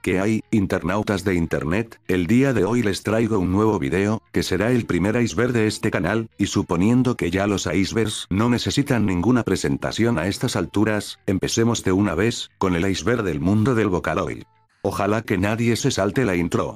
¿Qué hay, internautas de internet? El día de hoy les traigo un nuevo video, que será el primer iceberg de este canal, y suponiendo que ya los icebergs no necesitan ninguna presentación a estas alturas, empecemos de una vez, con el iceberg del mundo del Vocaloid. Ojalá que nadie se salte la intro.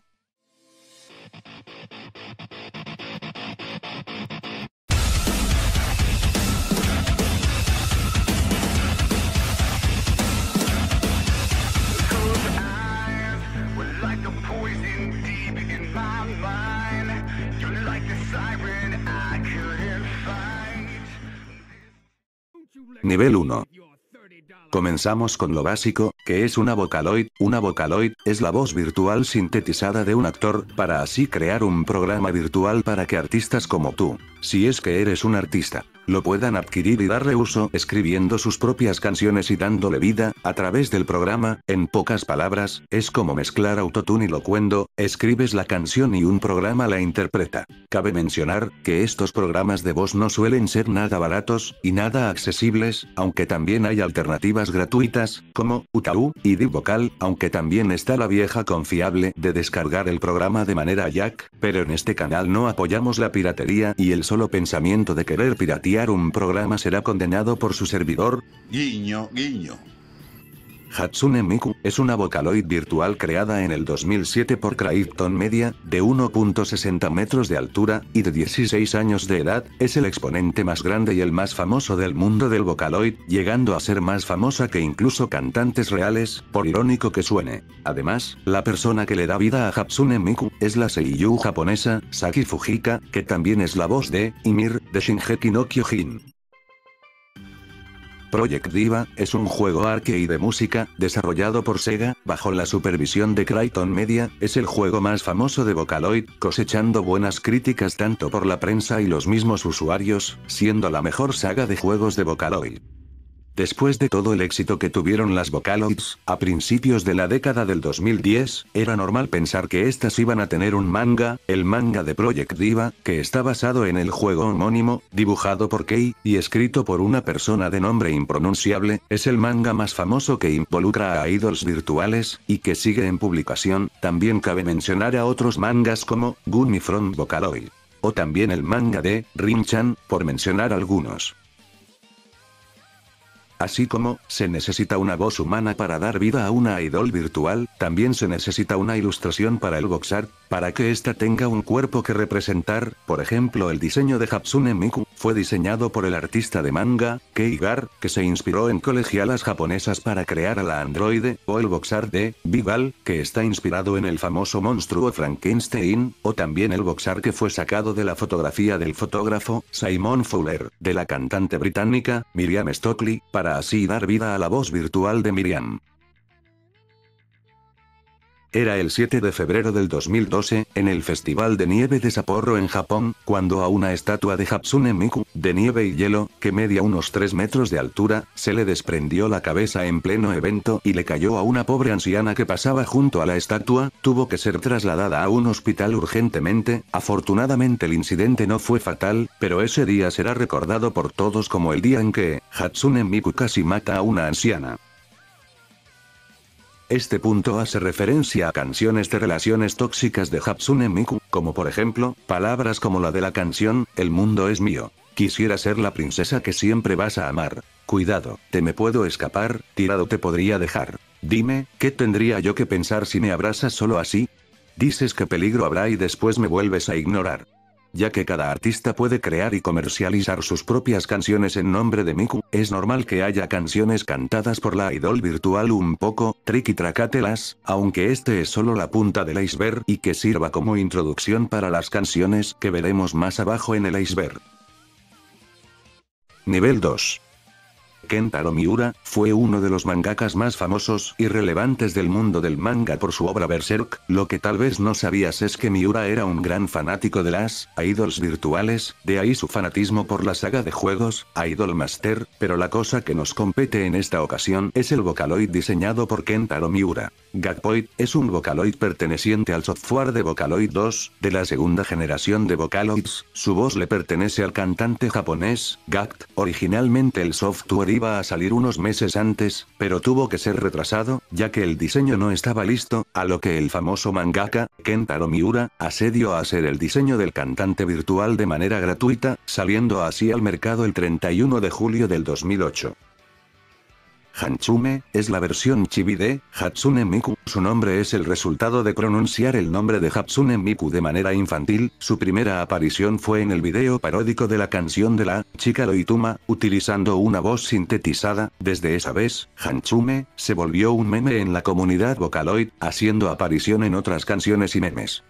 Nivel 1. Comenzamos con lo básico, que es una Vocaloid. Una Vocaloid es la voz virtual sintetizada de un actor, para así crear un programa virtual para que artistas como tú, si es que eres un artista, lo puedan adquirir y darle uso escribiendo sus propias canciones y dándole vida a través del programa. En pocas palabras, es como mezclar autotune y locuendo, escribes la canción y un programa la interpreta. Cabe mencionar que estos programas de voz no suelen ser nada baratos y nada accesibles, aunque también hay alternativas gratuitas, como Utau y DeepVocal, aunque también está la vieja confiable de descargar el programa de manera jack, pero en este canal no apoyamos la piratería y el solo pensamiento de querer piratear un programa será condenado por su servidor. Guiño, guiño. Hatsune Miku es una Vocaloid virtual creada en el 2007 por Crypton Media, de 1.60 metros de altura, y de 16 años de edad. Es el exponente más grande y el más famoso del mundo del Vocaloid, llegando a ser más famosa que incluso cantantes reales, por irónico que suene. Además, la persona que le da vida a Hatsune Miku es la seiyū japonesa, Saki Fujika, que también es la voz de Ymir, de Shingeki no Kyojin. Project Diva es un juego arcade de música, desarrollado por Sega, bajo la supervisión de Crypton Media. Es el juego más famoso de Vocaloid, cosechando buenas críticas tanto por la prensa y los mismos usuarios, siendo la mejor saga de juegos de Vocaloid. Después de todo el éxito que tuvieron las Vocaloids, a principios de la década del 2010, era normal pensar que estas iban a tener un manga, el manga de Project Diva, que está basado en el juego homónimo, dibujado por Kei, y escrito por una persona de nombre impronunciable. Es el manga más famoso que involucra a idols virtuales, y que sigue en publicación. También cabe mencionar a otros mangas como Gumi from Vocaloid, o también el manga de Rin-chan, por mencionar algunos. Así como se necesita una voz humana para dar vida a una idol virtual, también se necesita una ilustración para el voxart, para que ésta tenga un cuerpo que representar. Por ejemplo, el diseño de Hatsune Miku fue diseñado por el artista de manga, Kei Gar, que se inspiró en colegialas japonesas para crear a la androide, o el voxart de Vival, que está inspirado en el famoso monstruo Frankenstein, o también el voxart que fue sacado de la fotografía del fotógrafo Simon Fowler, de la cantante británica Miriam Stockley, para así dar vida a la voz virtual de Miriam. Era el 7 de febrero del 2012, en el Festival de Nieve de Sapporo en Japón, cuando a una estatua de Hatsune Miku, de nieve y hielo, que medía unos 3 metros de altura, se le desprendió la cabeza en pleno evento y le cayó a una pobre anciana que pasaba junto a la estatua. Tuvo que ser trasladada a un hospital urgentemente. Afortunadamente el incidente no fue fatal, pero ese día será recordado por todos como el día en que Hatsune Miku casi mata a una anciana. Este punto hace referencia a canciones de relaciones tóxicas de Hatsune Miku, como por ejemplo, palabras como la de la canción, "El mundo es mío", "Quisiera ser la princesa que siempre vas a amar", "Cuidado, te me puedo escapar, tirado te podría dejar", "Dime, ¿qué tendría yo que pensar si me abrazas solo así?", "Dices que peligro habrá y después me vuelves a ignorar". Ya que cada artista puede crear y comercializar sus propias canciones en nombre de Miku, es normal que haya canciones cantadas por la idol virtual un poco tricky-tracatelas, aunque este es solo la punta del iceberg y que sirva como introducción para las canciones que veremos más abajo en el iceberg. Nivel 2. Kentaro Miura fue uno de los mangakas más famosos y relevantes del mundo del manga por su obra Berserk. Lo que tal vez no sabías es que Miura era un gran fanático de las idols virtuales, de ahí su fanatismo por la saga de juegos Idol Master, pero la cosa que nos compete en esta ocasión es el Vocaloid diseñado por Kentaro Miura. Gakpoid, es un Vocaloid perteneciente al software de Vocaloid 2, de la segunda generación de Vocaloids. Su voz le pertenece al cantante japonés, Gact. Originalmente el software iba a salir unos meses antes, pero tuvo que ser retrasado, ya que el diseño no estaba listo, a lo que el famoso mangaka, Kentaro Miura, accedió a hacer el diseño del cantante virtual de manera gratuita, saliendo así al mercado el 31 de julio del 2008. Hanchume, es la versión chibi de Hatsune Miku. Su nombre es el resultado de pronunciar el nombre de Hatsune Miku de manera infantil. Su primera aparición fue en el video paródico de la canción de la chica Loituma, utilizando una voz sintetizada. Desde esa vez, Hanchume se volvió un meme en la comunidad Vocaloid, haciendo aparición en otras canciones y memes.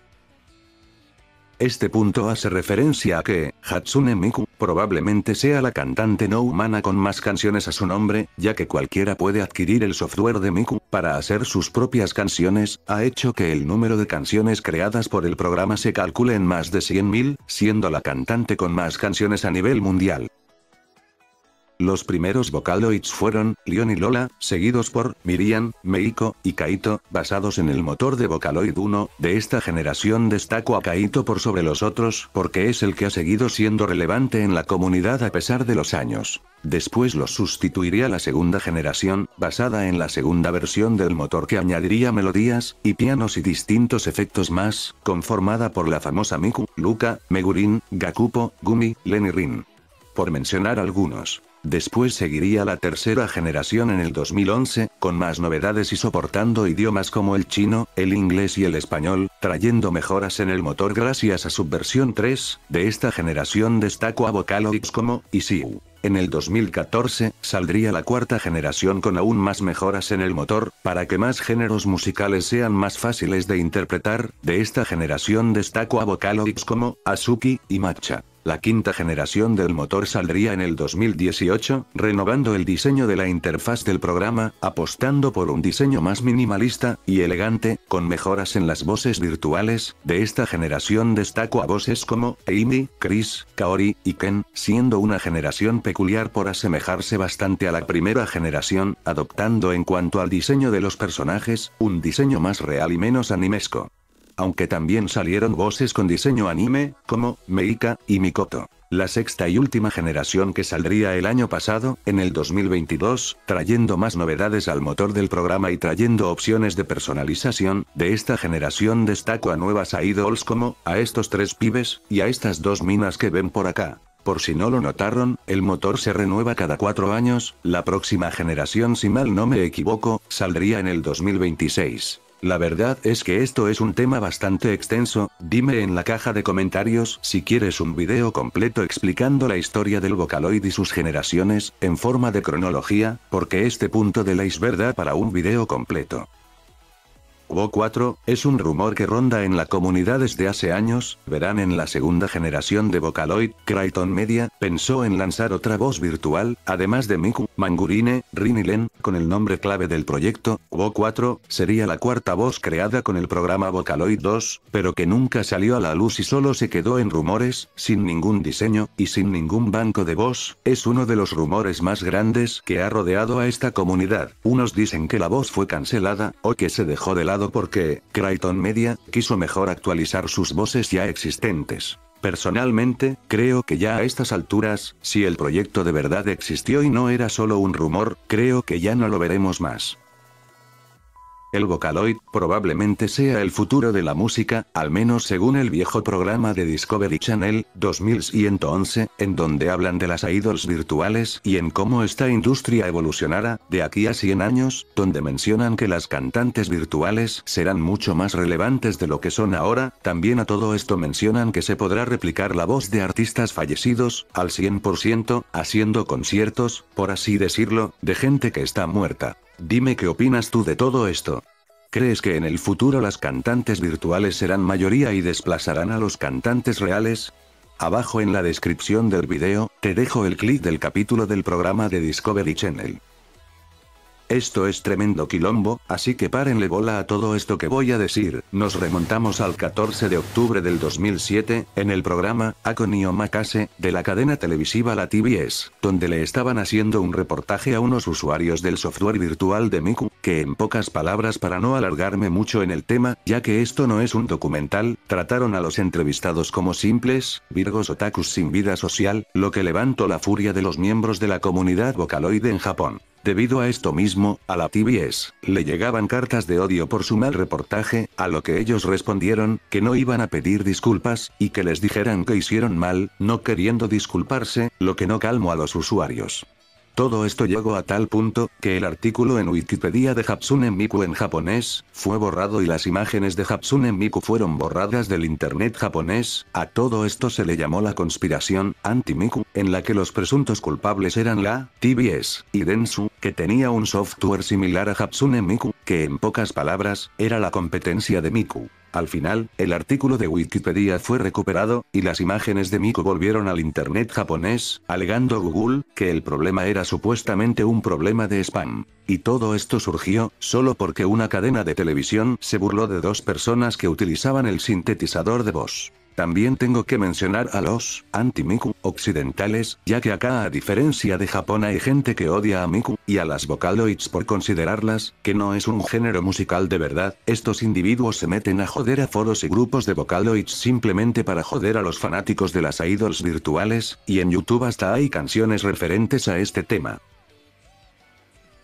Este punto hace referencia a que, Hatsune Miku, probablemente sea la cantante no humana con más canciones a su nombre, ya que cualquiera puede adquirir el software de Miku, para hacer sus propias canciones, ha hecho que el número de canciones creadas por el programa se calcule en más de 100.000, siendo la cantante con más canciones a nivel mundial. Los primeros Vocaloids fueron, Leon y Lola, seguidos por, Miriam, Meiko, y Kaito, basados en el motor de Vocaloid 1, de esta generación destaco a Kaito por sobre los otros porque es el que ha seguido siendo relevante en la comunidad a pesar de los años. Después los sustituiría la segunda generación, basada en la segunda versión del motor que añadiría melodías, y pianos y distintos efectos más, conformada por la famosa Miku, Luka, Megurin, Gakupo, Gumi, Len y Rin. Por mencionar algunos. Después seguiría la tercera generación en el 2011, con más novedades y soportando idiomas como el chino, el inglés y el español, trayendo mejoras en el motor gracias a su versión 3, de esta generación destaco a Vocaloids como, Isiu. En el 2014, saldría la cuarta generación con aún más mejoras en el motor, para que más géneros musicales sean más fáciles de interpretar, de esta generación destaco a Vocaloids como, Azuki, y Matcha. La quinta generación del motor saldría en el 2018, renovando el diseño de la interfaz del programa, apostando por un diseño más minimalista y elegante, con mejoras en las voces virtuales. De esta generación destaco a voces como Amy, Chris, Kaori y Ken, siendo una generación peculiar por asemejarse bastante a la primera generación, adoptando en cuanto al diseño de los personajes, un diseño más real y menos animesco. Aunque también salieron voces con diseño anime, como Meika y Mikoto. La sexta y última generación que saldría el año pasado, en el 2022, trayendo más novedades al motor del programa y trayendo opciones de personalización. De esta generación destaco a nuevas idols como, a estos tres pibes, y a estas dos minas que ven por acá. Por si no lo notaron, el motor se renueva cada 4 años, la próxima generación si mal no me equivoco, saldría en el 2026. La verdad es que esto es un tema bastante extenso, dime en la caja de comentarios si quieres un video completo explicando la historia del Vocaloid y sus generaciones, en forma de cronología, porque este punto del iceberg da para un video completo. Vo 4, es un rumor que ronda en la comunidad desde hace años. Verán, en la segunda generación de Vocaloid, Cryton Media pensó en lanzar otra voz virtual, además de Miku, Mangurine, Rin y Len, con el nombre clave del proyecto. Vo 4, sería la cuarta voz creada con el programa Vocaloid 2, pero que nunca salió a la luz y solo se quedó en rumores, sin ningún diseño, y sin ningún banco de voz. Es uno de los rumores más grandes que ha rodeado a esta comunidad. Unos dicen que la voz fue cancelada, o que se dejó de lado porque Cryton Media quiso mejor actualizar sus voces ya existentes. Personalmente, creo que ya a estas alturas, si el proyecto de verdad existió y no era solo un rumor, creo que ya no lo veremos más. El Vocaloid probablemente sea el futuro de la música, al menos según el viejo programa de Discovery Channel, 2111, en donde hablan de las idols virtuales y en cómo esta industria evolucionará de aquí a 100 años, donde mencionan que las cantantes virtuales serán mucho más relevantes de lo que son ahora. También a todo esto mencionan que se podrá replicar la voz de artistas fallecidos, al 100%, haciendo conciertos, por así decirlo, de gente que está muerta. Dime qué opinas tú de todo esto. ¿Crees que en el futuro las cantantes virtuales serán mayoría y desplazarán a los cantantes reales? Abajo en la descripción del video, te dejo el clip del capítulo del programa de Discovery Channel. Esto es tremendo quilombo, así que párenle bola a todo esto que voy a decir. Nos remontamos al 14 de octubre del 2007, en el programa Ako Omakase, de la cadena televisiva la TBS, donde le estaban haciendo un reportaje a unos usuarios del software virtual de Miku, que en pocas palabras, para no alargarme mucho en el tema, ya que esto no es un documental, trataron a los entrevistados como simples, virgos otakus sin vida social, lo que levantó la furia de los miembros de la comunidad Vocaloid en Japón. Debido a esto mismo, a la TBS, le llegaban cartas de odio por su mal reportaje, a lo que ellos respondieron, que no iban a pedir disculpas, y que les dijeran que hicieron mal, no queriendo disculparse, lo que no calmó a los usuarios. Todo esto llegó a tal punto, que el artículo en Wikipedia de Hatsune Miku en japonés, fue borrado y las imágenes de Hatsune Miku fueron borradas del internet japonés. A todo esto se le llamó la conspiración anti-Miku, en la que los presuntos culpables eran la TBS y Dentsu, que tenía un software similar a Hatsune Miku, que en pocas palabras, era la competencia de Miku. Al final, el artículo de Wikipedia fue recuperado, y las imágenes de Miku volvieron al internet japonés, alegando Google, que el problema era supuestamente un problema de spam. Y todo esto surgió, solo porque una cadena de televisión se burló de dos personas que utilizaban el sintetizador de voz. También tengo que mencionar a los anti-Miku occidentales, ya que acá, a diferencia de Japón, hay gente que odia a Miku, y a las Vocaloids por considerarlas, que no es un género musical de verdad. Estos individuos se meten a joder a foros y grupos de Vocaloids simplemente para joder a los fanáticos de las idols virtuales, y en YouTube hasta hay canciones referentes a este tema.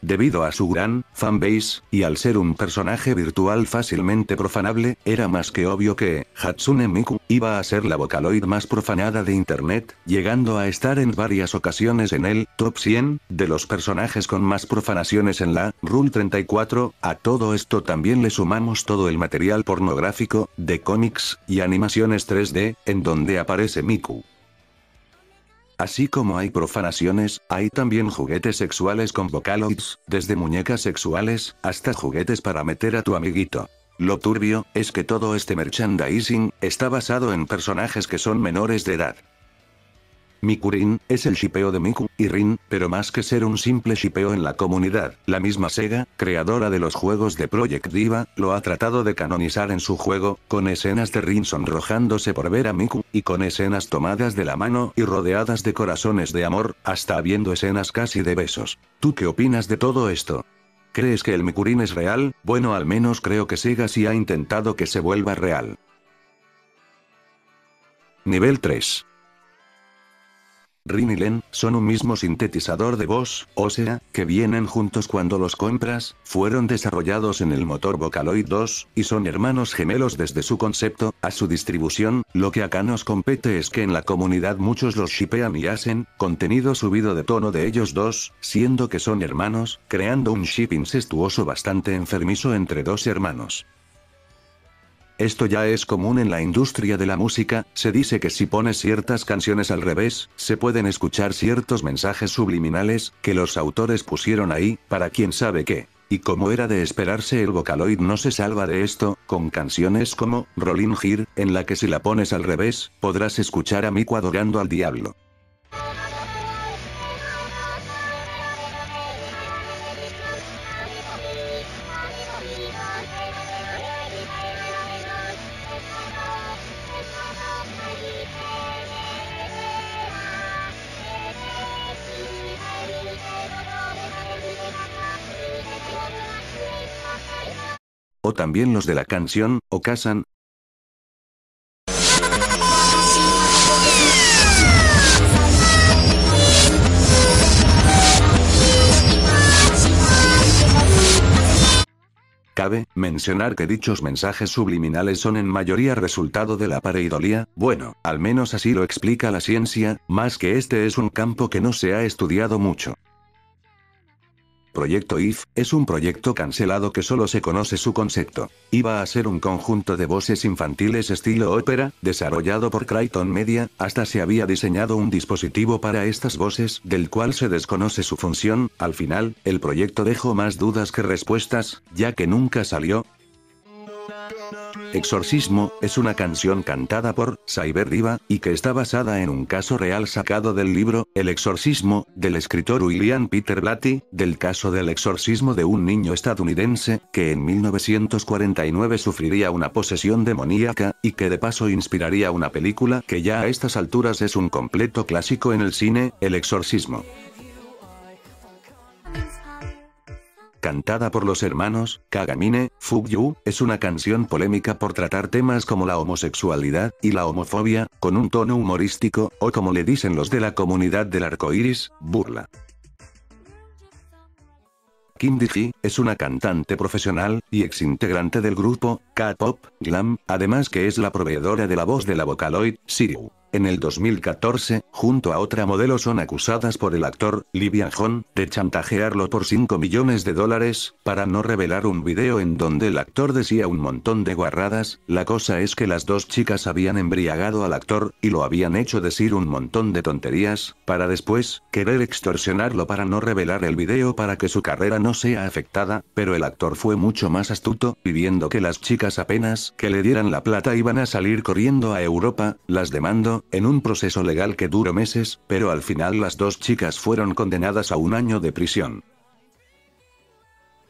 Debido a su gran fanbase, y al ser un personaje virtual fácilmente profanable, era más que obvio que Hatsune Miku iba a ser la Vocaloid más profanada de internet, llegando a estar en varias ocasiones en el top 100 de los personajes con más profanaciones en la Rule 34. A todo esto también le sumamos todo el material pornográfico, de cómics y animaciones 3D, en donde aparece Miku. Así como hay profanaciones, hay también juguetes sexuales con Vocaloids, desde muñecas sexuales, hasta juguetes para meter a tu amiguito. Lo turbio, es que todo este merchandising, está basado en personajes que son menores de edad. Mikurin, es el shipeo de Miku y Rin, pero más que ser un simple shipeo en la comunidad, la misma Sega, creadora de los juegos de Project Diva, lo ha tratado de canonizar en su juego, con escenas de Rin sonrojándose por ver a Miku, y con escenas tomadas de la mano y rodeadas de corazones de amor, hasta habiendo escenas casi de besos. ¿Tú qué opinas de todo esto? ¿Crees que el Mikurin es real? Bueno, al menos creo que Sega sí ha intentado que se vuelva real. Nivel 3. Rin y Len son un mismo sintetizador de voz, o sea, que vienen juntos cuando los compras. Fueron desarrollados en el motor Vocaloid 2, y son hermanos gemelos desde su concepto a su distribución. Lo que acá nos compete es que en la comunidad muchos los shippean y hacen contenido subido de tono de ellos dos, siendo que son hermanos, creando un ship incestuoso bastante enfermizo entre dos hermanos. Esto ya es común en la industria de la música. Se dice que si pones ciertas canciones al revés, se pueden escuchar ciertos mensajes subliminales, que los autores pusieron ahí, para quién sabe qué. Y como era de esperarse, el Vocaloid no se salva de esto, con canciones como Rolling Here, en la que si la pones al revés, podrás escuchar a Miku adorando al diablo. O también los de la canción, Okasan. Cabe mencionar que dichos mensajes subliminales son en mayoría resultado de la pareidolia. Bueno, al menos así lo explica la ciencia, más que este es un campo que no se ha estudiado mucho. Proyecto If, es un proyecto cancelado que solo se conoce su concepto. Iba a ser un conjunto de voces infantiles estilo ópera, desarrollado por Creighton Media, hasta se había diseñado un dispositivo para estas voces, del cual se desconoce su función. Al final, el proyecto dejó más dudas que respuestas, ya que nunca salió. Exorcismo, es una canción cantada por Cyber Diva, y que está basada en un caso real sacado del libro, El exorcismo, del escritor William Peter Blatty, del caso del exorcismo de un niño estadounidense, que en 1949 sufriría una posesión demoníaca, y que de paso inspiraría una película que ya a estas alturas es un completo clásico en el cine, El exorcismo. Cantada por los hermanos Kagamine, Fuck You, es una canción polémica por tratar temas como la homosexualidad y la homofobia, con un tono humorístico, o como le dicen los de la comunidad del arco iris, burla. Kim Ji es una cantante profesional y exintegrante del grupo K-pop Glam, además que es la proveedora de la voz de la Vocaloid, Siriu. En el 2014, junto a otra modelo son acusadas por el actor, Lee Byung-hun, de chantajearlo por $5 millones, para no revelar un video en donde el actor decía un montón de guarradas. La cosa es que las dos chicas habían embriagado al actor, y lo habían hecho decir un montón de tonterías, para después, querer extorsionarlo para no revelar el video para que su carrera no sea afectada, pero el actor fue mucho más astuto, pidiendo que las chicas apenas que le dieran la plata iban a salir corriendo a Europa, las demandó, en un proceso legal que duró meses, pero al final las dos chicas fueron condenadas a 1 año de prisión.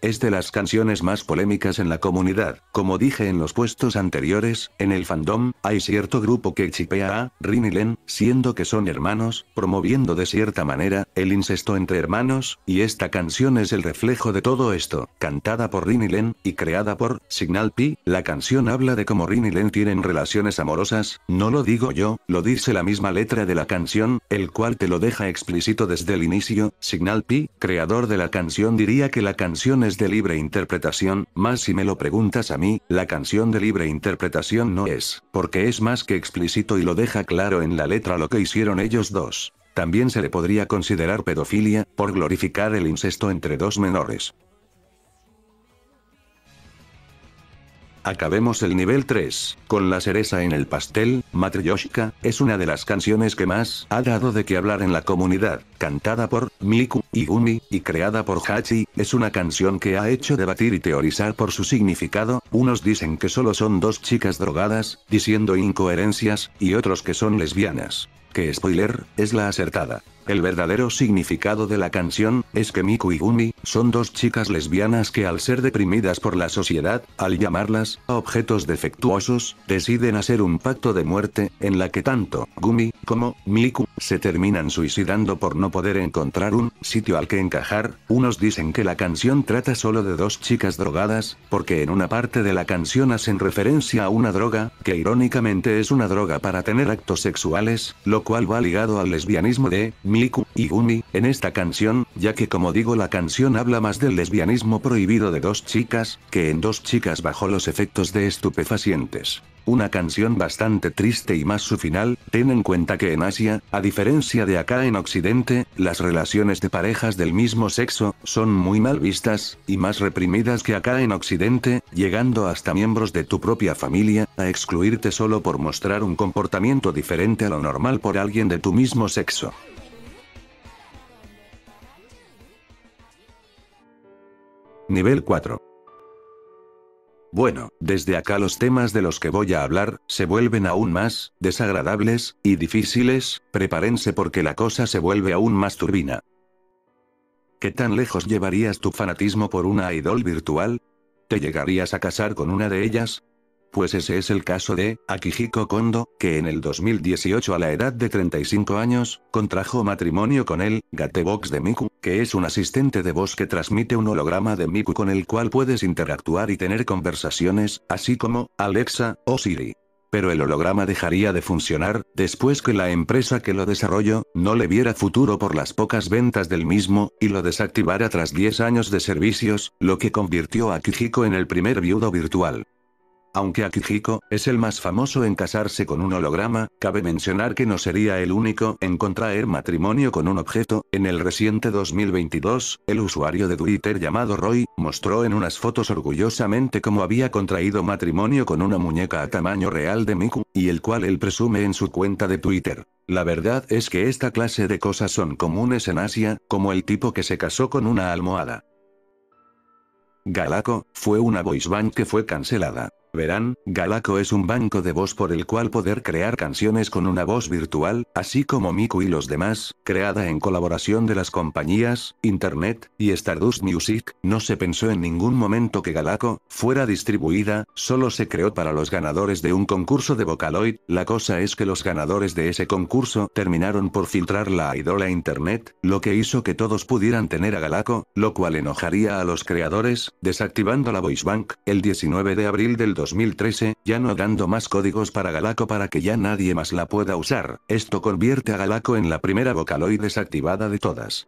Es de las canciones más polémicas en la comunidad. Como dije en los puestos anteriores, en el fandom, hay cierto grupo que chipea a Rin y Len, siendo que son hermanos, promoviendo de cierta manera, el incesto entre hermanos, y esta canción es el reflejo de todo esto. Cantada por Rin y Len, y creada por Signal P, la canción habla de cómo Rin y Len tienen relaciones amorosas, no lo digo yo, lo dice la misma letra de la canción, el cual te lo deja explícito desde el inicio. Signal P, creador de la canción, diría que la canción es de libre interpretación, más si me lo preguntas a mí, la canción de libre interpretación no es, porque es más que explícito y lo deja claro en la letra lo que hicieron ellos dos. También se le podría considerar pedofilia, por glorificar el incesto entre dos menores. Acabemos el nivel 3, con la cereza en el pastel. Matryoshka, es una de las canciones que más ha dado de qué hablar en la comunidad, cantada por Miku y Gumi, y creada por Hachi, es una canción que ha hecho debatir y teorizar por su significado. Unos dicen que solo son dos chicas drogadas, diciendo incoherencias, y otros que son lesbianas. Que spoiler, es la acertada. El verdadero significado de la canción, es que Miku y Gumi, son dos chicas lesbianas que al ser deprimidas por la sociedad, al llamarlas, objetos defectuosos, deciden hacer un pacto de muerte, en la que tanto, Gumi, como, Miku, se terminan suicidando por no poder encontrar un sitio al que encajar. Unos dicen que la canción trata solo de dos chicas drogadas, porque en una parte de la canción hacen referencia a una droga, que irónicamente es una droga para tener actos sexuales, lo cual va ligado al lesbianismo de Miku y Gumi, en esta canción, ya que como digo la canción habla más del lesbianismo prohibido de dos chicas, que en dos chicas bajo los efectos de estupefacientes. Una canción bastante triste y más su final. Ten en cuenta que en Asia, a diferencia de acá en Occidente, las relaciones de parejas del mismo sexo, son muy mal vistas, y más reprimidas que acá en Occidente, llegando hasta miembros de tu propia familia, a excluirte solo por mostrar un comportamiento diferente a lo normal por alguien de tu mismo sexo. Nivel 4. Bueno, desde acá los temas de los que voy a hablar, se vuelven aún más desagradables y difíciles. Prepárense porque la cosa se vuelve aún más turbina. ¿Qué tan lejos llevarías tu fanatismo por una idol virtual? ¿Te llegarías a casar con una de ellas? Pues ese es el caso de Akihiko Kondo, que en el 2018 a la edad de 35 años, contrajo matrimonio con el Gatebox de Miku, que es un asistente de voz que transmite un holograma de Miku con el cual puedes interactuar y tener conversaciones, así como Alexa o Siri. Pero el holograma dejaría de funcionar, después que la empresa que lo desarrolló, no le viera futuro por las pocas ventas del mismo, y lo desactivara tras 10 años de servicios, lo que convirtió a Akihiko en el primer viudo virtual. Aunque Akihiko es el más famoso en casarse con un holograma, cabe mencionar que no sería el único en contraer matrimonio con un objeto. En el reciente 2022, el usuario de Twitter llamado Roy, mostró en unas fotos orgullosamente cómo había contraído matrimonio con una muñeca a tamaño real de Miku, y el cual él presume en su cuenta de Twitter. La verdad es que esta clase de cosas son comunes en Asia, como el tipo que se casó con una almohada. Galaco, fue una boys band que fue cancelada. Verán, Galaco es un banco de voz por el cual poder crear canciones con una voz virtual, así como Miku y los demás, creada en colaboración de las compañías, Internet, y Stardust Music. No se pensó en ningún momento que Galaco fuera distribuida, solo se creó para los ganadores de un concurso de Vocaloid. La cosa es que los ganadores de ese concurso terminaron por filtrar la idol a Internet, lo que hizo que todos pudieran tener a Galaco, lo cual enojaría a los creadores, desactivando la Voice Bank, el 19 de abril del 2013, ya no dando más códigos para Galaco para que ya nadie más la pueda usar. Esto convierte a Galaco en la primera Vocaloid desactivada de todas.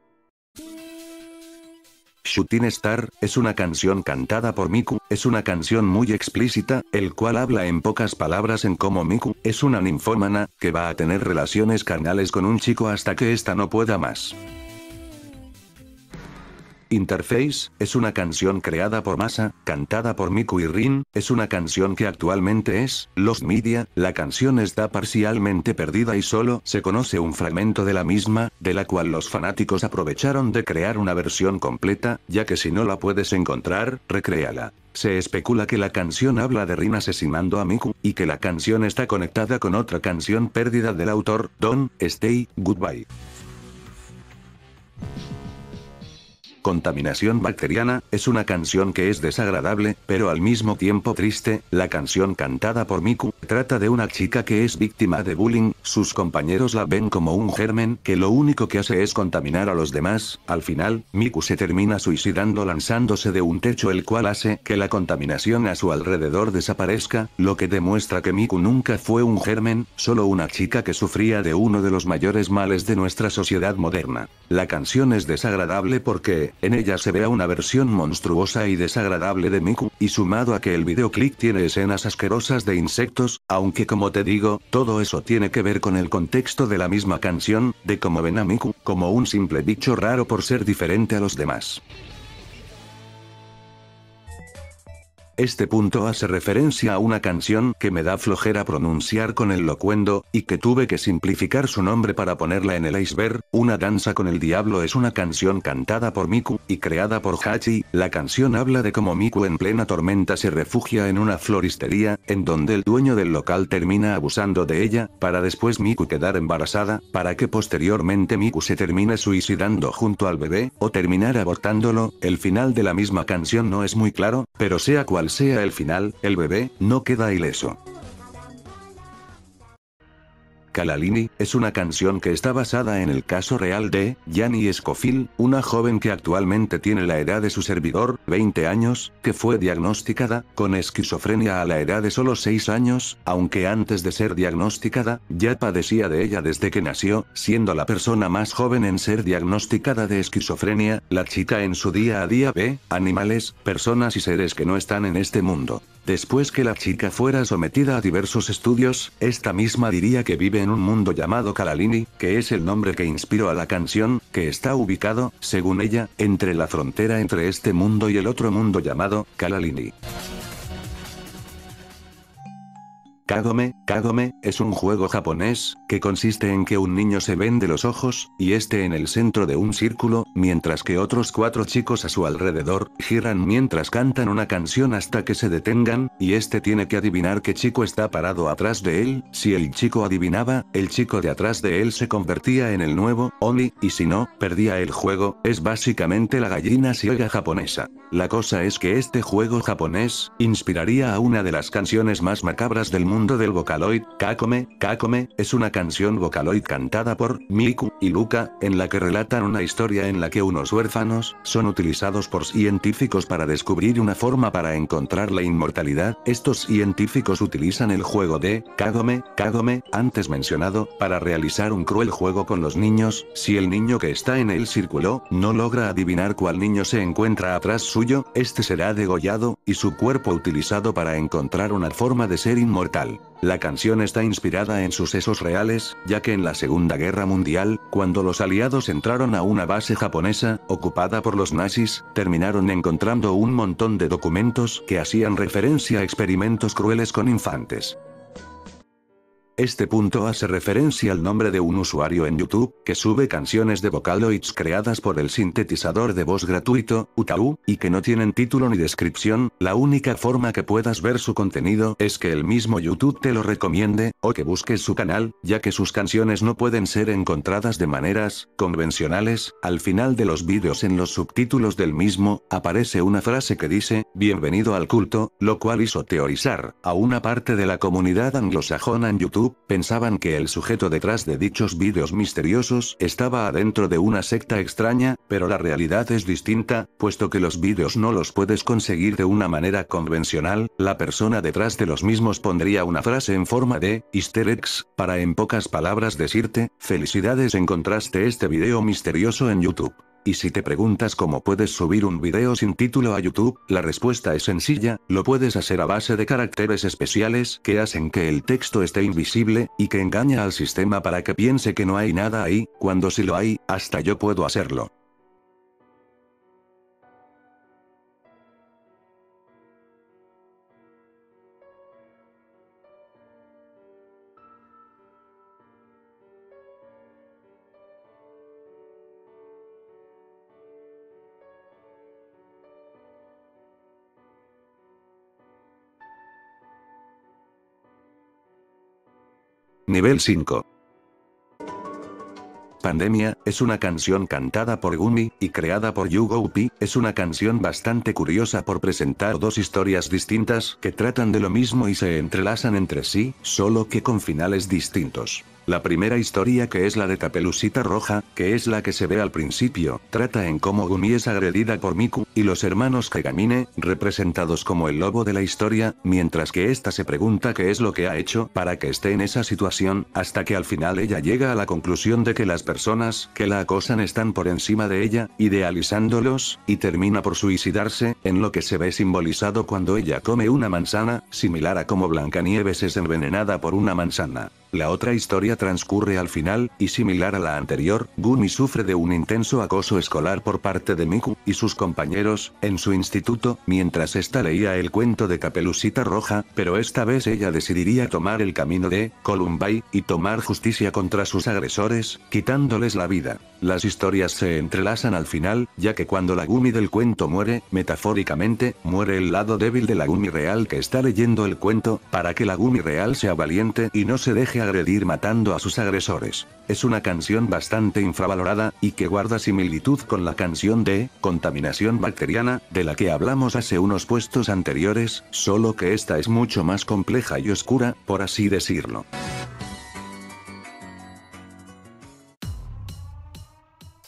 Shooting Star, es una canción cantada por Miku, es una canción muy explícita, el cual habla en pocas palabras en cómo Miku es una ninfómana, que va a tener relaciones carnales con un chico hasta que ésta no pueda más. Interface, es una canción creada por Masa, cantada por Miku y Rin, es una canción que actualmente es Lost Media. La canción está parcialmente perdida y solo se conoce un fragmento de la misma, de la cual los fanáticos aprovecharon de crear una versión completa, ya que si no la puedes encontrar, recréala. Se especula que la canción habla de Rin asesinando a Miku, y que la canción está conectada con otra canción perdida del autor, Don't Stay Goodbye. Contaminación bacteriana, es una canción que es desagradable, pero al mismo tiempo triste. La canción cantada por Miku trata de una chica que es víctima de bullying, sus compañeros la ven como un germen que lo único que hace es contaminar a los demás. Al final, Miku se termina suicidando lanzándose de un techo, el cual hace que la contaminación a su alrededor desaparezca, lo que demuestra que Miku nunca fue un germen, solo una chica que sufría de uno de los mayores males de nuestra sociedad moderna. La canción es desagradable porque en ella se ve a una versión monstruosa y desagradable de Miku, y sumado a que el videoclip tiene escenas asquerosas de insectos, aunque como te digo, todo eso tiene que ver con el contexto de la misma canción, de cómo ven a Miku, como un simple bicho raro por ser diferente a los demás. Este punto hace referencia a una canción que me da flojera pronunciar con el locuendo, y que tuve que simplificar su nombre para ponerla en el iceberg. Una danza con el diablo es una canción cantada por Miku, y creada por Hachi. La canción habla de cómo Miku en plena tormenta se refugia en una floristería, en donde el dueño del local termina abusando de ella, para después Miku quedar embarazada, para que posteriormente Miku se termine suicidando junto al bebé, o terminar abortándolo. El final de la misma canción no es muy claro, pero sea cual sea el final, el bebé no queda ileso. Kalalini, es una canción que está basada en el caso real de Yanni Scofield, una joven que actualmente tiene la edad de su servidor, 20 años, que fue diagnosticada con esquizofrenia a la edad de solo 6 años, aunque antes de ser diagnosticada, ya padecía de ella desde que nació, siendo la persona más joven en ser diagnosticada de esquizofrenia. La chica en su día a día ve animales, personas y seres que no están en este mundo. Después que la chica fuera sometida a diversos estudios, esta misma diría que vive en un mundo llamado Kalalini, que es el nombre que inspiró a la canción, que está ubicado, según ella, entre la frontera entre este mundo y el otro mundo llamado Kalalini. Kagome, es un juego japonés, que consiste en que un niño se vende los ojos, y esté en el centro de un círculo, mientras que otros 4 chicos a su alrededor, giran mientras cantan una canción hasta que se detengan, y este tiene que adivinar qué chico está parado atrás de él. Si el chico adivinaba, el chico de atrás de él se convertía en el nuevo Oni, y si no, perdía el juego. Es básicamente la gallina ciega japonesa. La cosa es que este juego japonés, inspiraría a una de las canciones más macabras del mundo del Vocaloid. Kakome, es una canción Vocaloid cantada por Miku y Luka, en la que relatan una historia en la que unos huérfanos son utilizados por científicos para descubrir una forma para encontrar la inmortalidad. Estos científicos utilizan el juego de Kagome, antes mencionado, para realizar un cruel juego con los niños. Si el niño que está en el círculo no logra adivinar cuál niño se encuentra atrás suyo, este será degollado, y su cuerpo utilizado para encontrar una forma de ser inmortal. La canción está inspirada en sucesos reales, ya que en la Segunda Guerra Mundial, cuando los aliados entraron a una base japonesa, ocupada por los nazis, terminaron encontrando un montón de documentos que hacían referencia a experimentos crueles con infantes. Este punto hace referencia al nombre de un usuario en YouTube, que sube canciones de Vocaloids creadas por el sintetizador de voz gratuito, Utau, y que no tienen título ni descripción. La única forma que puedas ver su contenido es que el mismo YouTube te lo recomiende, o que busques su canal, ya que sus canciones no pueden ser encontradas de maneras convencionales. Al final de los vídeos en los subtítulos del mismo, aparece una frase que dice, "Bienvenido al culto", lo cual hizo teorizar a una parte de la comunidad anglosajona en YouTube. Pensaban que el sujeto detrás de dichos vídeos misteriosos estaba adentro de una secta extraña, pero la realidad es distinta, puesto que los vídeos no los puedes conseguir de una manera convencional. La persona detrás de los mismos pondría una frase en forma de easter eggs, para en pocas palabras decirte, felicidades, encontraste este video misterioso en YouTube. Y si te preguntas cómo puedes subir un video sin título a YouTube, la respuesta es sencilla, lo puedes hacer a base de caracteres especiales que hacen que el texto esté invisible, y que engaña al sistema para que piense que no hay nada ahí, cuando sí lo hay. Hasta yo puedo hacerlo. Nivel 5. Pandemia, es una canción cantada por Gumi, y creada por YouGoP. Es una canción bastante curiosa por presentar dos historias distintas que tratan de lo mismo y se entrelazan entre sí, solo que con finales distintos. La primera historia, que es la de Caperucita Roja, que es la que se ve al principio, trata en cómo Gumi es agredida por Miku, y los hermanos Kegamine, representados como el lobo de la historia, mientras que ésta se pregunta qué es lo que ha hecho para que esté en esa situación, hasta que al final ella llega a la conclusión de que las personas que la acosan están por encima de ella, idealizándolos, y termina por suicidarse, en lo que se ve simbolizado cuando ella come una manzana, similar a como Blancanieves es envenenada por una manzana. La otra historia transcurre al final, y similar a la anterior, Gumi sufre de un intenso acoso escolar por parte de Miku y sus compañeros en su instituto, mientras esta leía el cuento de Caperucita Roja, pero esta vez ella decidiría tomar el camino de Columbine y tomar justicia contra sus agresores, quitándoles la vida. Las historias se entrelazan al final, ya que cuando la Gumi del cuento muere, metafóricamente, muere el lado débil de la Gumi real que está leyendo el cuento, para que la Gumi real sea valiente y no se deje agredir matando a sus agresores. Es una canción bastante infravalorada, y que guarda similitud con la canción de Contaminación Bacteriana, de la que hablamos hace unos puestos anteriores, solo que esta es mucho más compleja y oscura, por así decirlo.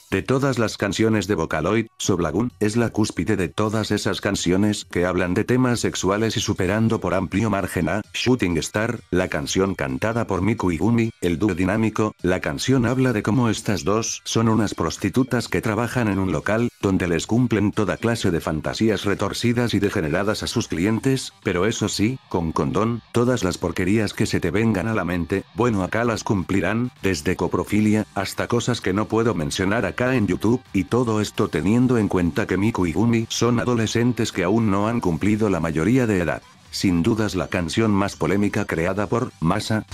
De todas las canciones de Vocaloid, Soblagun es la cúspide de todas esas canciones que hablan de temas sexuales y superando por amplio margen a Shooting Star, la canción cantada por Miku y Gumi, el dúo dinámico. La canción habla de cómo estas dos son unas prostitutas que trabajan en un local, donde les cumplen toda clase de fantasías retorcidas y degeneradas a sus clientes, pero eso sí, con condón. Todas las porquerías que se te vengan a la mente, bueno, acá las cumplirán, desde coprofilia, hasta cosas que no puedo mencionar acá en YouTube, y todo esto teniendo en cuenta que Miku y Gumi son adolescentes que aún no han cumplido la mayoría de edad. Sin dudas la canción más polémica creada por Masa.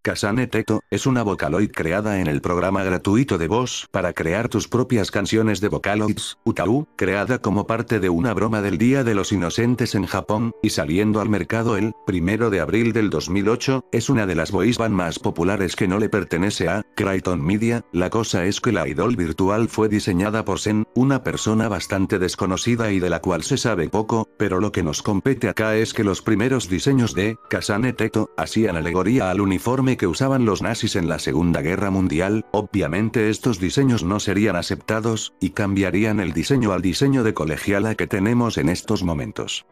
Kasane Teto es una Vocaloid creada en el programa gratuito de voz para crear tus propias canciones de Vocaloids, Utau, creada como parte de una broma del Día de los Inocentes en Japón, y saliendo al mercado el 1 de abril del 2008, es una de las boys band más populares que no le pertenece a Creighton Media. La cosa es que la idol virtual fue diseñada por Sen, una persona bastante desconocida y de la cual se sabe poco, pero lo que nos compete acá es que los primeros diseños de Kasane Teto hacían alegoría al uniforme que usaban los nazis en la Segunda Guerra Mundial. Obviamente estos diseños no serían aceptados, y cambiarían el diseño al diseño de colegiala que tenemos en estos momentos.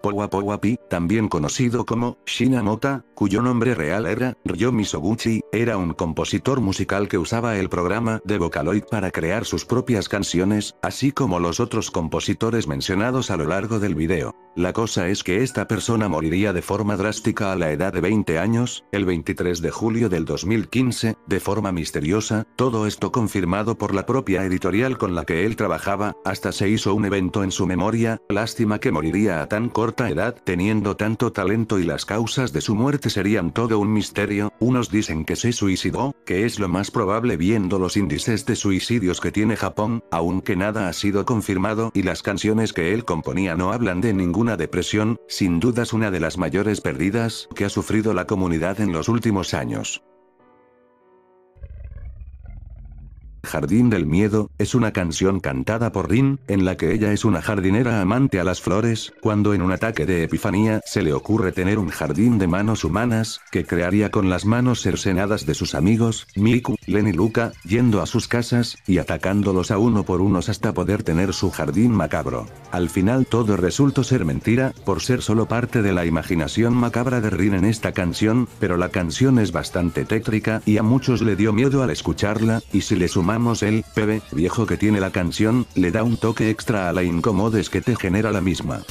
Powapi, también conocido como Shinamota, cuyo nombre real era Ryo Misoguchi, era un compositor musical que usaba el programa de Vocaloid para crear sus propias canciones, así como los otros compositores mencionados a lo largo del video. La cosa es que esta persona moriría de forma drástica a la edad de 20 años, el 23 de julio del 2015, de forma misteriosa, todo esto confirmado por la propia editorial con la que él trabajaba, hasta se hizo un evento en su memoria. Lástima que moriría a tan corta edad teniendo tanto talento y las causas de su muerte serían todo un misterio. Unos dicen que se suicidó, que es lo más probable viendo los índices de suicidios que tiene Japón, aunque nada ha sido confirmado y las canciones que él componía no hablan de ninguna depresión, sin dudas una de las mayores pérdidas que ha sufrido la comunidad en los últimos años. Jardín del Miedo, es una canción cantada por Rin, en la que ella es una jardinera amante a las flores, cuando en un ataque de epifanía se le ocurre tener un jardín de manos humanas, que crearía con las manos cercenadas de sus amigos, Miku, Len y Luca, yendo a sus casas, y atacándolos a uno por unos hasta poder tener su jardín macabro. Al final todo resultó ser mentira, por ser solo parte de la imaginación macabra de Rin en esta canción, pero la canción es bastante tétrica y a muchos le dio miedo al escucharla, y si le sumamos el PB viejo que tiene la canción, le da un toque extra a la incómodes que te genera la misma.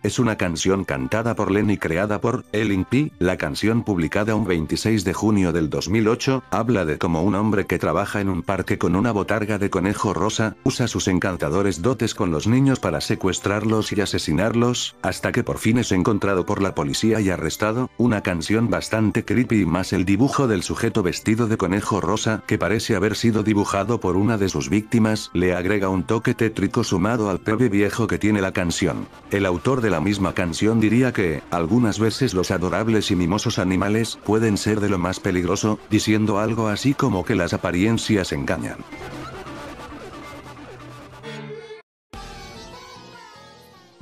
Es una canción cantada por Len y creada por Elin P. La canción publicada un 26 de junio del 2008, habla de cómo un hombre que trabaja en un parque con una botarga de conejo rosa, usa sus encantadores dotes con los niños para secuestrarlos y asesinarlos, hasta que por fin es encontrado por la policía y arrestado. Una canción bastante creepy y más el dibujo del sujeto vestido de conejo rosa, que parece haber sido dibujado por una de sus víctimas, le agrega un toque tétrico sumado al PB viejo que tiene la canción. El autor de la misma canción diría que, algunas veces los adorables y mimosos animales pueden ser de lo más peligroso, diciendo algo así como que las apariencias engañan.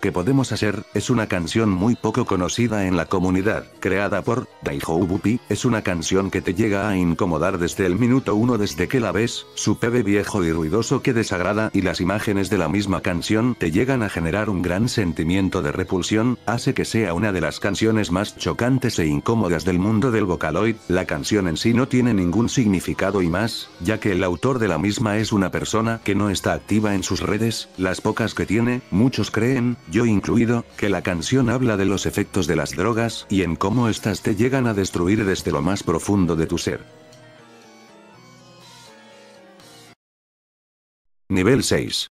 ¿Qué podemos hacer? Es una canción muy poco conocida en la comunidad, creada por Daihou Bupi, es una canción que te llega a incomodar desde el minuto 1 desde que la ves, su PB viejo y ruidoso que desagrada y las imágenes de la misma canción te llegan a generar un gran sentimiento de repulsión, hace que sea una de las canciones más chocantes e incómodas del mundo del Vocaloid. La canción en sí no tiene ningún significado y más, ya que el autor de la misma es una persona que no está activa en sus redes, las pocas que tiene, muchos creen, yo incluido, que la canción habla de los efectos de las drogas y en cómo estas te llegan a destruir desde lo más profundo de tu ser. Nivel 6.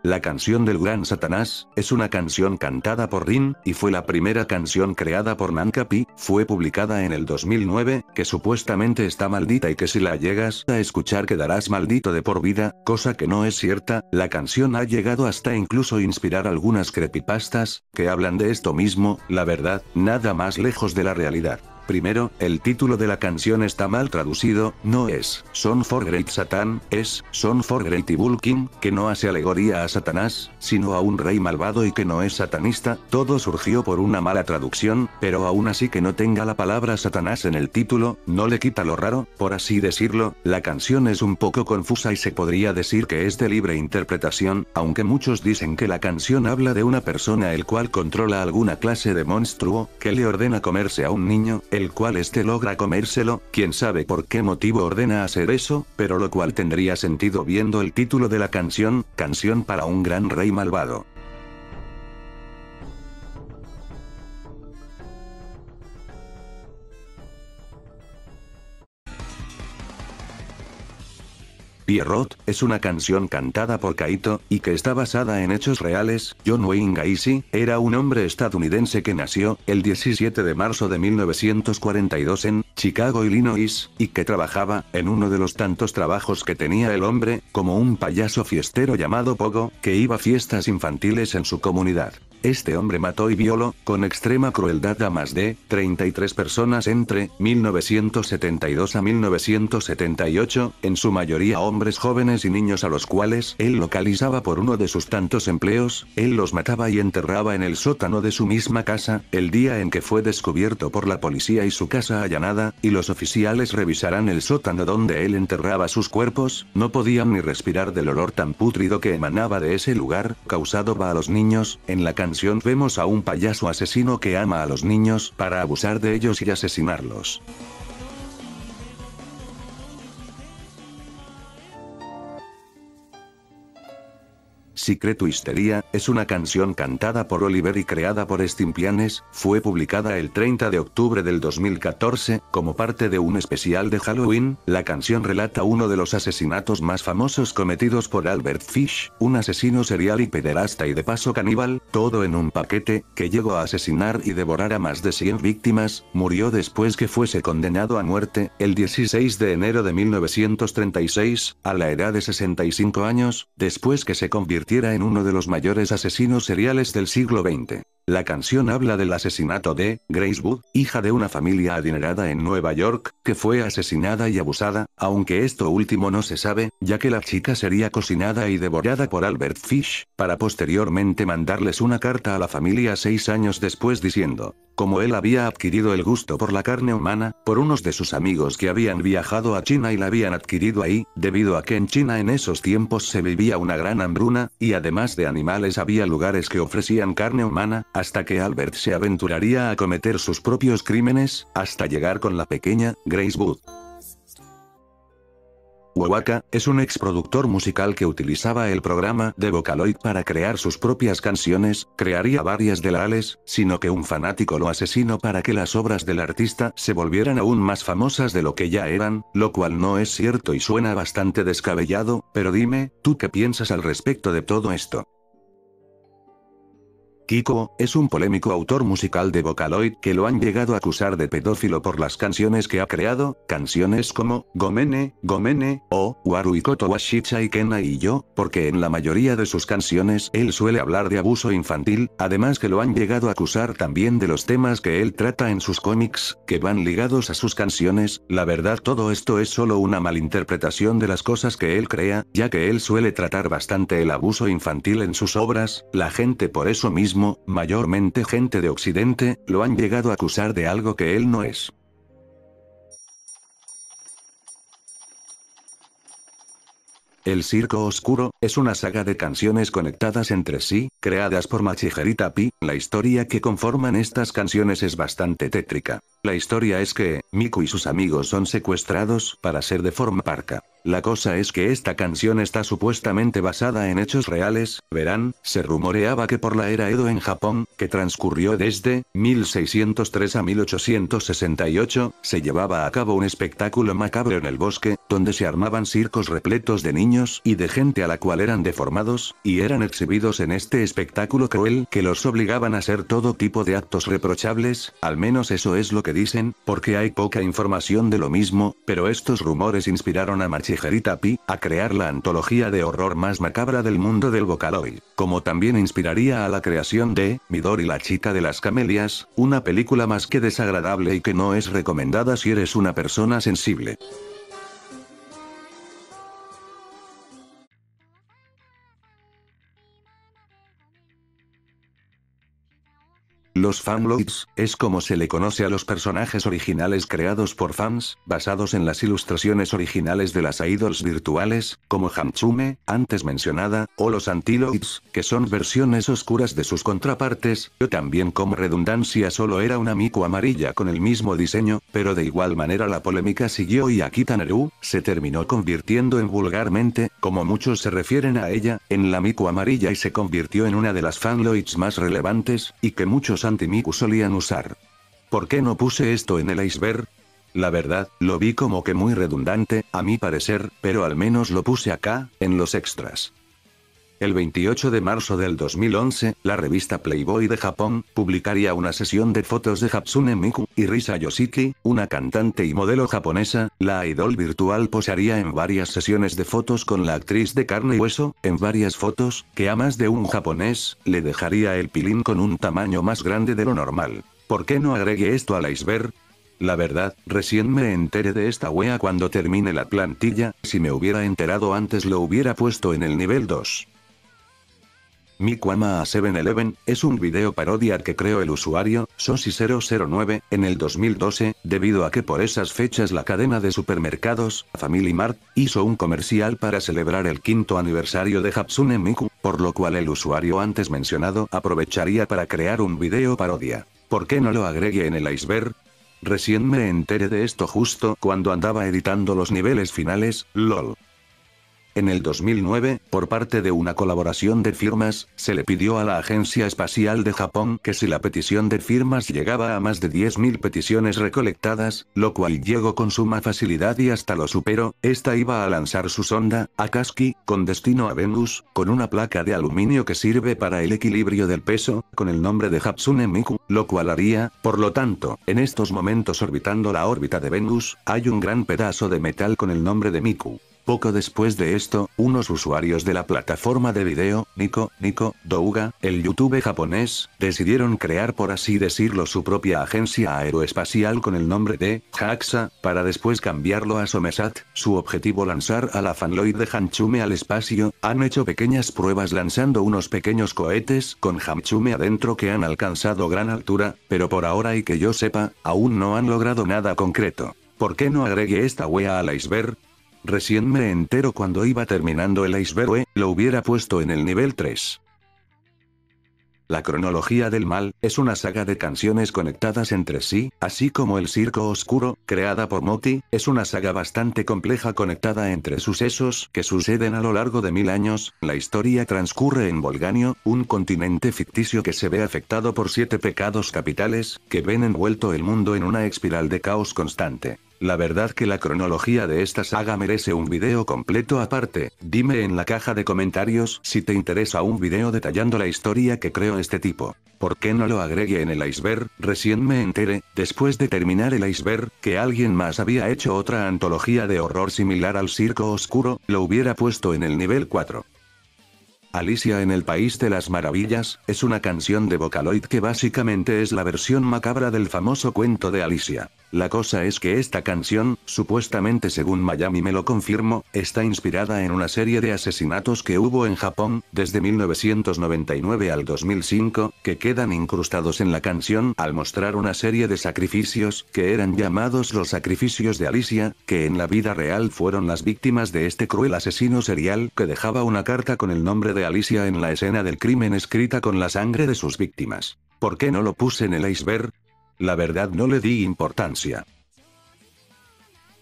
La canción del Gran Satanás, es una canción cantada por Rin, y fue la primera canción creada por Nankapi, fue publicada en el 2009, que supuestamente está maldita y que si la llegas a escuchar quedarás maldito de por vida, cosa que no es cierta. La canción ha llegado hasta incluso inspirar algunas creepypastas, que hablan de esto mismo, la verdad, nada más lejos de la realidad. Primero, el título de la canción está mal traducido, no es Song for Great Satan, es Song for Great Evil King, que no hace alegoría a Satanás, sino a un rey malvado y que no es satanista. Todo surgió por una mala traducción, pero aún así que no tenga la palabra Satanás en el título, no le quita lo raro, por así decirlo. La canción es un poco confusa y se podría decir que es de libre interpretación, aunque muchos dicen que la canción habla de una persona el cual controla alguna clase de monstruo, que le ordena comerse a un niño, el cual este logra comérselo, quién sabe por qué motivo ordena hacer eso, pero lo cual tendría sentido viendo el título de la canción, Canción para un gran rey malvado. Pierrot, es una canción cantada por Kaito, y que está basada en hechos reales. John Wayne Gacy, era un hombre estadounidense que nació, el 17 de marzo de 1942 en Chicago, Illinois, y que trabajaba, en uno de los tantos trabajos que tenía el hombre, como un payaso fiestero llamado Pogo, que iba a fiestas infantiles en su comunidad. Este hombre mató y violó, con extrema crueldad a más de 33 personas entre 1972 a 1978, en su mayoría hombres jóvenes y niños a los cuales él localizaba por uno de sus tantos empleos, él los mataba y enterraba en el sótano de su misma casa. El día en que fue descubierto por la policía y su casa allanada, y los oficiales revisarán el sótano donde él enterraba sus cuerpos, no podían ni respirar del olor tan pútrido que emanaba de ese lugar, causado a los niños. En la canción vemos a un payaso asesino que ama a los niños para abusar de ellos y asesinarlos. Secret Histeria, es una canción cantada por Oliver y creada por Stimpianes, fue publicada el 30 de octubre del 2014, como parte de un especial de Halloween. La canción relata uno de los asesinatos más famosos cometidos por Albert Fish, un asesino serial y pederasta y de paso caníbal, todo en un paquete, que llegó a asesinar y devorar a más de 100 víctimas, murió después que fuese condenado a muerte, el 16 de enero de 1936, a la edad de 65 años, después que se convirtiera en uno de los mayores asesinos seriales del siglo XX. La canción habla del asesinato de Grace Wood, hija de una familia adinerada en Nueva York, que fue asesinada y abusada, aunque esto último no se sabe, ya que la chica sería cocinada y devorada por Albert Fish, para posteriormente mandarles una carta a la familia 6 años después diciendo, como él había adquirido el gusto por la carne humana, por unos de sus amigos que habían viajado a China y la habían adquirido ahí, debido a que en China en esos tiempos se vivía una gran hambruna, y además de animales había lugares que ofrecían carne humana, hasta que Albert se aventuraría a cometer sus propios crímenes, hasta llegar con la pequeña Grace Wood. Wowaka, es un exproductor musical que utilizaba el programa de Vocaloid para crear sus propias canciones, crearía varias de las, sino que un fanático lo asesinó para que las obras del artista se volvieran aún más famosas de lo que ya eran, lo cual no es cierto y suena bastante descabellado, pero dime, ¿tú qué piensas al respecto de todo esto? Kiko, es un polémico autor musical de Vocaloid que lo han llegado a acusar de pedófilo por las canciones que ha creado, canciones como Gomene, Gomene, o Waruikoto wa Shichai Kena y yo, porque en la mayoría de sus canciones él suele hablar de abuso infantil, además que lo han llegado a acusar también de los temas que él trata en sus cómics, que van ligados a sus canciones. La verdad todo esto es solo una malinterpretación de las cosas que él crea, ya que él suele tratar bastante el abuso infantil en sus obras, la gente por eso mismo, mayormente gente de Occidente, lo han llegado a acusar de algo que él no es. El Circo Oscuro, es una saga de canciones conectadas entre sí, creadas por Machigerita Pi. La historia que conforman estas canciones es bastante tétrica. La historia es que, Miku y sus amigos son secuestrados para ser de forma parca. La cosa es que esta canción está supuestamente basada en hechos reales, verán, se rumoreaba que por la era Edo en Japón, que transcurrió desde 1603 a 1868, se llevaba a cabo un espectáculo macabro en el bosque, donde se armaban circos repletos de niños y de gente a la cual eran deformados, y eran exhibidos en este espectáculo cruel que los obligaban a hacer todo tipo de actos reprochables, al menos eso es lo que dicen, porque hay poca información de lo mismo, pero estos rumores inspiraron a Machigerita Pi a crear la antología de horror más macabra del mundo del Vocaloid, como también inspiraría a la creación de Midori la chica de las camelias, una película más que desagradable y que no es recomendada si eres una persona sensible. Los fanloids, es como se le conoce a los personajes originales creados por fans, basados en las ilustraciones originales de las idols virtuales, como Hamtsume, antes mencionada, o los antiloids, que son versiones oscuras de sus contrapartes, o también como redundancia solo era una Miku amarilla con el mismo diseño, pero de igual manera la polémica siguió y Akita Neru, se terminó convirtiendo en vulgarmente, como muchos se refieren a ella, en la Miku amarilla y se convirtió en una de las fanloids más relevantes, y que muchos anti-Miku solían usar. ¿Por qué no puse esto en el iceberg? La verdad, lo vi como que muy redundante, a mi parecer, pero al menos lo puse acá, en los extras. El 28 de marzo del 2011, la revista Playboy de Japón, publicaría una sesión de fotos de Hatsune Miku y Risa Yoshiki, una cantante y modelo japonesa. La idol virtual posaría en varias sesiones de fotos con la actriz de carne y hueso, en varias fotos, que a más de un japonés, le dejaría el pilín con un tamaño más grande de lo normal. ¿Por qué no agregué esto al iceberg? La verdad, recién me enteré de esta wea cuando termine la plantilla, si me hubiera enterado antes lo hubiera puesto en el nivel 2. Miku ama a 7-Eleven, es un video parodia que creó el usuario, Sosi009, en el 2012, debido a que por esas fechas la cadena de supermercados, Family Mart, hizo un comercial para celebrar el 5º aniversario de Hatsune Miku, por lo cual el usuario antes mencionado aprovecharía para crear un video parodia. ¿Por qué no lo agregué en el iceberg? Recién me enteré de esto justo cuando andaba editando los niveles finales, lol. En el 2009, por parte de una colaboración de firmas, se le pidió a la Agencia Espacial de Japón que si la petición de firmas llegaba a más de 10.000 peticiones recolectadas, lo cual llegó con suma facilidad y hasta lo superó, esta iba a lanzar su sonda, Akashi, con destino a Venus, con una placa de aluminio que sirve para el equilibrio del peso, con el nombre de Hatsune Miku, lo cual haría, por lo tanto, en estos momentos orbitando la órbita de Venus, hay un gran pedazo de metal con el nombre de Miku. Poco después de esto, unos usuarios de la plataforma de video, Nico Douga, el YouTube japonés, decidieron crear por así decirlo su propia agencia aeroespacial con el nombre de JAXA, para después cambiarlo a Somesat, su objetivo lanzar a la Fanloid de Hatsune al espacio. Han hecho pequeñas pruebas lanzando unos pequeños cohetes con Hatsune adentro que han alcanzado gran altura, pero por ahora y que yo sepa, aún no han logrado nada concreto. ¿Por qué no agregué esta wea al iceberg? Recién me entero cuando iba terminando el iceberg, lo hubiera puesto en el nivel 3. La cronología del mal, es una saga de canciones conectadas entre sí, así como el Circo Oscuro, creada por Moti, es una saga bastante compleja conectada entre sucesos que suceden a lo largo de 1000 años. La historia transcurre en Volganio, un continente ficticio que se ve afectado por 7 pecados capitales, que ven envuelto el mundo en una espiral de caos constante. La verdad que la cronología de esta saga merece un video completo aparte. Dime en la caja de comentarios si te interesa un video detallando la historia que creó este tipo. ¿Por qué no lo agregué en el iceberg? Recién me enteré, después de terminar el iceberg, que alguien más había hecho otra antología de horror similar al Circo Oscuro, lo hubiera puesto en el nivel 4. Alicia en el País de las Maravillas, es una canción de Vocaloid que básicamente es la versión macabra del famoso cuento de Alicia. La cosa es que esta canción, supuestamente según Miami me lo confirmó, está inspirada en una serie de asesinatos que hubo en Japón, desde 1999 al 2005, que quedan incrustados en la canción al mostrar una serie de sacrificios, que eran llamados los sacrificios de Alicia, que en la vida real fueron las víctimas de este cruel asesino serial que dejaba una carta con el nombre de Alicia en la escena del crimen escrita con la sangre de sus víctimas. ¿Por qué no lo puse en el iceberg? La verdad no le di importancia.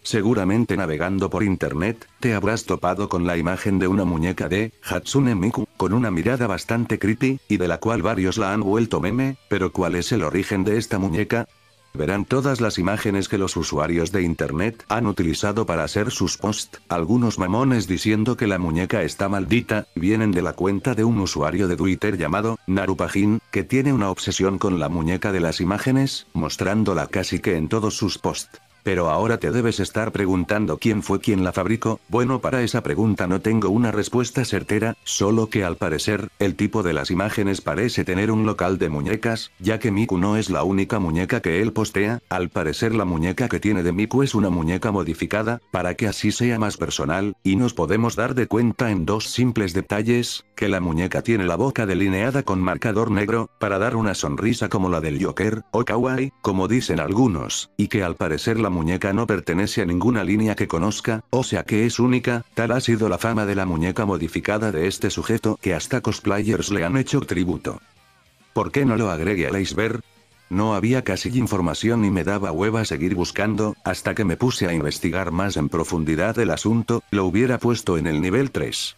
Seguramente navegando por internet, te habrás topado con la imagen de una muñeca de Hatsune Miku, con una mirada bastante creepy, y de la cual varios la han vuelto meme, pero ¿cuál es el origen de esta muñeca? Verán todas las imágenes que los usuarios de internet han utilizado para hacer sus posts, algunos mamones diciendo que la muñeca está maldita, vienen de la cuenta de un usuario de Twitter llamado Narupajin, que tiene una obsesión con la muñeca de las imágenes, mostrándola casi que en todos sus posts. Pero ahora te debes estar preguntando quién fue quien la fabricó. Bueno, para esa pregunta no tengo una respuesta certera, solo que al parecer, el tipo de las imágenes parece tener un local de muñecas, ya que Miku no es la única muñeca que él postea. Al parecer la muñeca que tiene de Miku es una muñeca modificada, para que así sea más personal, y nos podemos dar de cuenta en dos simples detalles, que la muñeca tiene la boca delineada con marcador negro, para dar una sonrisa como la del Joker, o kawaii, como dicen algunos, y que al parecer la muñeca no pertenece a ninguna línea que conozca, o sea que es única. Tal ha sido la fama de la muñeca modificada de este sujeto que hasta cosplayers le han hecho tributo. ¿Por qué no lo agregué al iceberg? No había casi información y me daba hueva seguir buscando, hasta que me puse a investigar más en profundidad el asunto, lo hubiera puesto en el nivel 3.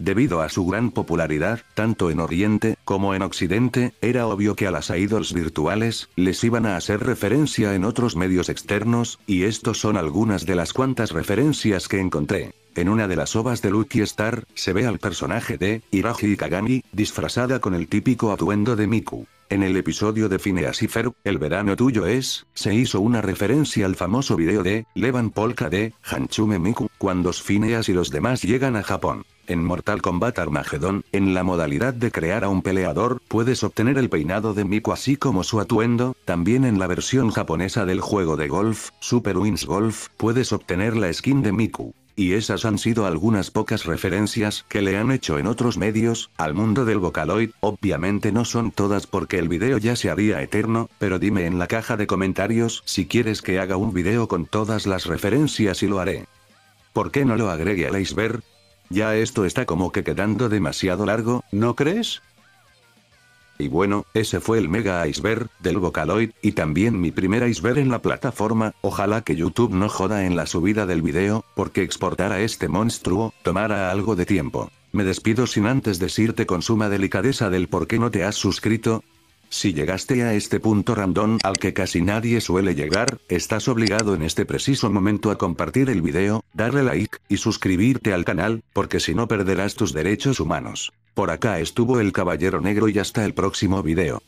Debido a su gran popularidad, tanto en Oriente como en Occidente, era obvio que a las idols virtuales les iban a hacer referencia en otros medios externos, y estos son algunas de las cuantas referencias que encontré. En una de las ovas de Lucky Star, se ve al personaje de Hiraji Kagami, disfrazada con el típico atuendo de Miku. En el episodio de Phineas y Ferb, El verano tuyo es, se hizo una referencia al famoso video de Levan Polka de Hatsune Miku, cuando Phineas y los demás llegan a Japón. En Mortal Kombat Armageddon, en la modalidad de crear a un peleador, puedes obtener el peinado de Miku así como su atuendo. También en la versión japonesa del juego de golf, Super Wings Golf, puedes obtener la skin de Miku. Y esas han sido algunas pocas referencias que le han hecho en otros medios al mundo del Vocaloid. Obviamente no son todas porque el video ya se haría eterno, pero dime en la caja de comentarios si quieres que haga un video con todas las referencias y lo haré. ¿Por qué no lo agregué al iceberg? Ya esto está como que quedando demasiado largo, ¿no crees? Y bueno, ese fue el mega iceberg del Vocaloid, y también mi primer iceberg en la plataforma. Ojalá que YouTube no joda en la subida del video, porque exportar a este monstruo tomará algo de tiempo. Me despido sin antes decirte con suma delicadeza del por qué no te has suscrito. Si llegaste a este punto random al que casi nadie suele llegar, estás obligado en este preciso momento a compartir el video, darle like, y suscribirte al canal, porque si no perderás tus derechos humanos. Por acá estuvo el Caballero Negro y hasta el próximo video.